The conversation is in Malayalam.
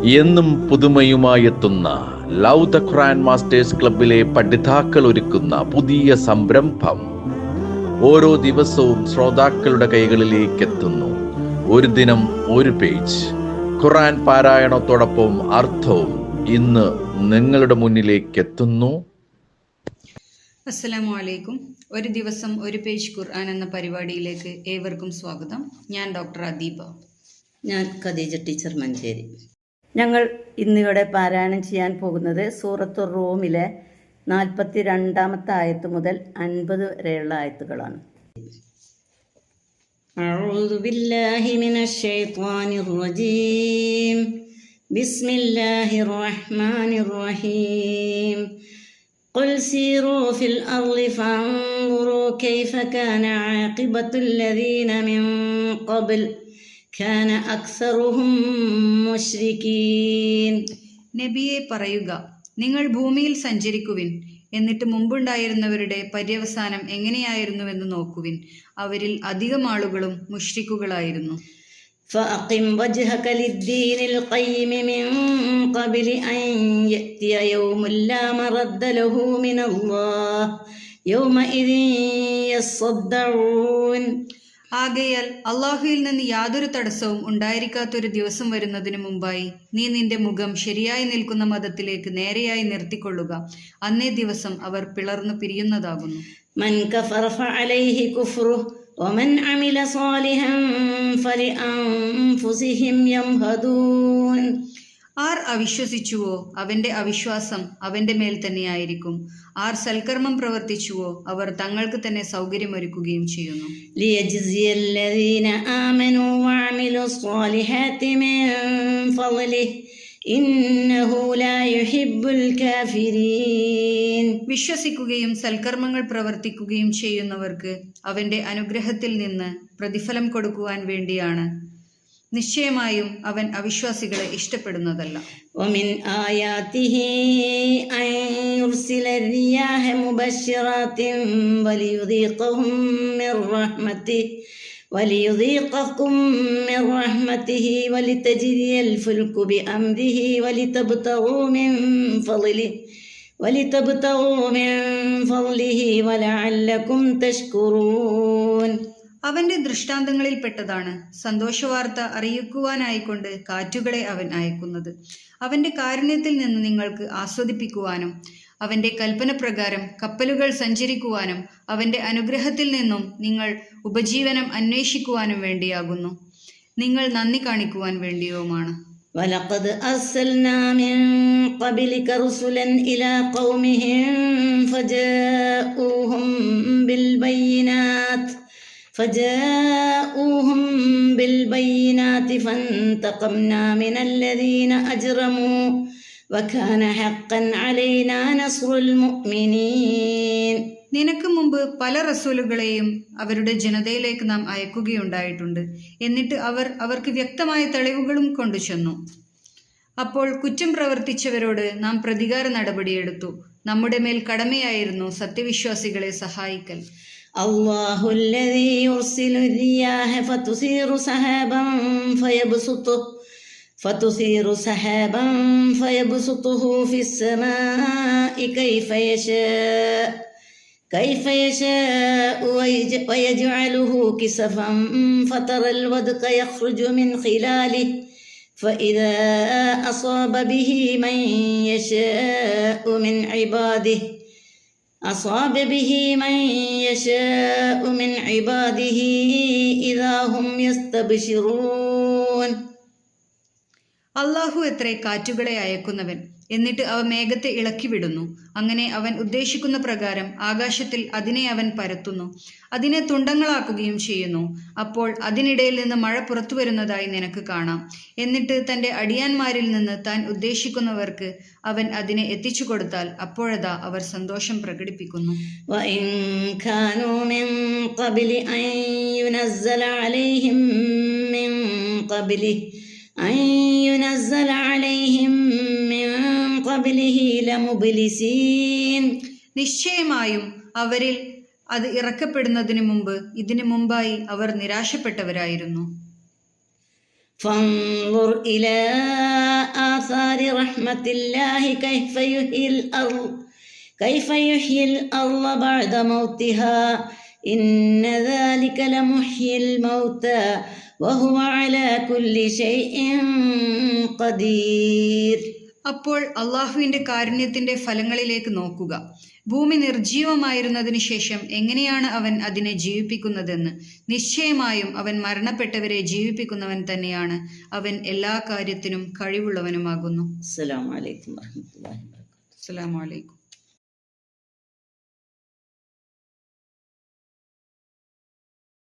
എന്നും പുതുമയുമായെത്തുന്ന ലവ് ദ ഖുർആൻ മാസ്റ്റേഴ്സ് ക്ലബിലെ പഠിതാക്കൾ ഒരുക്കുന്ന പുതിയ സംരംഭം ഓരോ ദിവസവും ശ്രോതാക്കളുടെ കൈകളിലേക്ക് എത്തുന്നു. ഒരു ദിനം ഒരു പേജ് ഖുർആൻ പാരായണത്തോടൊപ്പം അർത്ഥവും ഇന്ന് നിങ്ങളുടെ മുന്നിലേക്ക് എത്തുന്നു. അസ്സലാമു അലൈക്കും. ഒരു ദിവസം ഒരു പേജ് ഖുർആൻ എന്ന പരിപാടിയിലേക്ക് ഏവർക്കും സ്വാഗതം. ഞാൻ ഡോക്ടർ അദീബ. ഞാൻ ഖദീജ ടീച്ചർ മഞ്ചേരി. ഞങ്ങൾ ഇന്നിവിടെ പാരായണം ചെയ്യാൻ പോകുന്നത് സൂറത്തുർ റൂമിലെ 42-ാമത്തെ ആയത്ത് മുതൽ 50 വരെയുള്ള ആയത്തുകളാണ്. അഊദു ബില്ലാഹി മിനശ് ശൈത്വാനിർ റജീം. ബിസ്മില്ലാഹിർ റഹ്മാനിർ റഹീം. ഖുൽ സീറൂ ഫിൽ അർളി ഫൻദുറൂ കൈഫ കാന ആഖിബത്തുൽ ലദീന മിൻ ഖബ്ൽ കാന അക്സറുഹും മുശ്രികീൻ. നബിയെ പറയുക, നിങ്ങൾ ഭൂമിയിൽ സഞ്ചരിക്കുവിൻ, എന്നിട്ട് മുമ്പുണ്ടായിരുന്നവരുടെ പര്യവസാനം എങ്ങനെയായിരുന്നുവെന്ന് നോക്കുവിൻ. അവരിൽ അധികം ആളുകളും മുശ്രിക്കുകളായിരുന്നു. فأقم وجهك للدين القيم من قبل أن يأتي يوم لا مرد له من الله يومئذ يصدعون. ആകയാൽ അള്ളാഹുവിൽ നിന്ന് യാതൊരു തടസ്സവും ഉണ്ടായിരിക്കാത്തൊരു ദിവസം വരുന്നതിന് മുമ്പായി നീ നിന്റെ മുഖം ശരിയായി നിൽക്കുന്ന മതത്തിലേക്ക് നേരെയായി നിർത്തിക്കൊള്ളുക. അന്നേ ദിവസം അവർ പിളർന്നു പിരിയുന്നതാകുന്നു. മൻ കഫറ ഫഅലൈഹി കുഫ്റുഹു വമൻ അമില സാലിഹൻ ഫലിഅൻഫുസിഹിം യംഹദൂൻ. ആർ അവിശ്വസിച്ചുവോ അവന്റെ അവിശ്വാസം അവന്റെ മേൽ തന്നെയായിരിക്കും. ആർ സൽക്കർമ്മം പ്രവർത്തിച്ചുവോ അവർ തങ്ങൾക്ക് തന്നെ സൗകര്യമൊരുക്കുകയും ചെയ്യുന്നു. ലിയജ്സിയല്ലദീന ആമനൂ വഅമിലുസ് സ്വാലിഹാത്തി മിൻ ഫളിഹി ഇന്നഹു ലാ യുഹിബ്ബുൽ കാഫിരീൻ. വിശ്വസിക്കുകയും സൽക്കർമ്മങ്ങൾ പ്രവർത്തിക്കുകയും ചെയ്യുന്നവർക്ക് അവന്റെ അനുഗ്രഹത്തിൽ നിന്ന് പ്രതിഫലം കൊടുക്കുവാൻ വേണ്ടിയാണ്. നിശ്ചയമായും അവൻ അവിശ്വാസികളെ ഇഷ്ടപ്പെടുന്നതല്ല. വമിൻ ആയാതിഹി അൻ യുർസില റിയാഹ മുബശ്ശിറാത്തിൻ വലിയുദീഖഹും മിർ റഹ്മതിഹി വലിതജ്രിയൽ ഫുൽകു ബിഅംരിഹി വലിതബ്തഗൂ മിൻ ഫളിഹി വലഅല്ലകും തഷ്കുറൂൻ. അവന്റെ ദൃഷ്ടാന്തങ്ങളിൽപ്പെട്ടതാണ് സന്തോഷവാർത്ത അറിയിക്കുവാനായിക്കൊണ്ട് കാറ്റുകളെ അവൻ അയക്കുന്നത്. അവന്റെ കാരുണ്യത്തിൽ നിന്ന് നിങ്ങൾക്ക് ആസ്വദിപ്പിക്കുവാനും അവന്റെ കൽപ്പന പ്രകാരം കപ്പലുകൾ സഞ്ചരിക്കുവാനും അവന്റെ അനുഗ്രഹത്തിൽ നിന്നും നിങ്ങൾ ഉപജീവനം അന്വേഷിക്കുവാനും വേണ്ടിയാകുന്നു. നിങ്ങൾ നന്ദി കാണിക്കുവാൻ വേണ്ടിയുമാണ്. വലഖദ് അർസൽനാ മിൻ ഖബ്ലിക റുസുലൻ ഇലാ ഖൗമിഹിം فجاءوهم بالبينات فانتقمنا من الذين أجرموا وكان حقا علينا نصر المؤمنين. നിനക്ക് മുമ്പ് പല റസൂലുകളെയും അവരുടെ ജനതയിലേക്ക് നാം അയക്കുകയുണ്ടായിട്ടുണ്ട്. എന്നിട്ട് അവർക്ക് വ്യക്തമായ തെളിവുകളും കൊണ്ടുചെന്നു. അപ്പോൾ കുറ്റം പ്രവർത്തിച്ചവരോട് നാം പ്രതികാര നടപടിയെടുത്തു. നമ്മുടെ മേൽ കടമയായിരുന്നു സത്യവിശ്വാസികളെ സഹായിക്കൽ. الله الذي يرسل الرياح فتثير سحابا فيبسطه في السماء كيف يشاء ويجعله كسفا فترى الودق يخرج من خلاله فإذا أصاب به من يشاء من عباده إذا هم يستبشرون. അള്ളാഹു എത്രേ കാറ്റുകളെ അയക്കുന്നവൻ. എന്നിട്ട് അവ മേഘത്തെ ഇളക്കിവിടുന്നു. അങ്ങനെ അവൻ ഉദ്ദേശിക്കുന്ന പ്രകാരം ആകാശത്തിൽ അതിനെ അവൻ പരത്തുന്നു. അതിനെ തുണ്ടങ്ങളാക്കുകയും ചെയ്യുന്നു. അപ്പോൾ അതിനിടയിൽ നിന്ന് മഴ പുറത്തു വരുന്നതായി നിനക്ക് കാണാം. എന്നിട്ട് തൻ്റെ അടിയാന്മാരിൽ നിന്ന് താൻ ഉദ്ദേശിക്കുന്നവർക്ക് അവൻ അതിനെ എത്തിച്ചു കൊടുത്താൽ അപ്പോഴതാ അവർ സന്തോഷം പ്രകടിപ്പിക്കുന്നു. നിശ്ചയമായും അവരിൽ അത് ഇറക്കപ്പെടുന്നതിനു മുമ്പ് ഇതിനു മുമ്പായി അവർ നിരാശപ്പെട്ടവരായിരുന്നു. فانظر إلى آثار رحمة الله كيف يحيي الأرض بعد موتها إن ذلك لمحيي الموتى وهو على كل شيء قدير. അപ്പോൾ അള്ളാഹുവിന്റെ കാരുണ്യത്തിന്റെ ഫലങ്ങളിലേക്ക് നോക്കുക. ഭൂമി നിർജീവമായിരുന്നതിനു ശേഷം എങ്ങനെയാണ് അവൻ അതിനെ ജീവിപ്പിക്കുന്നതെന്ന്. നിശ്ചയമായും അവൻ മരണപ്പെട്ടവരെ ജീവിപ്പിക്കുന്നവൻ തന്നെയാണ്. അവൻ എല്ലാ കാര്യത്തിനും കഴിവുള്ളവനുമാകുന്നു. അസ്സലാമു അലൈക്കും വറഹ്മത്തുള്ളാഹി വബറകാതുഹു. അസ്സലാമു അലൈക്കും.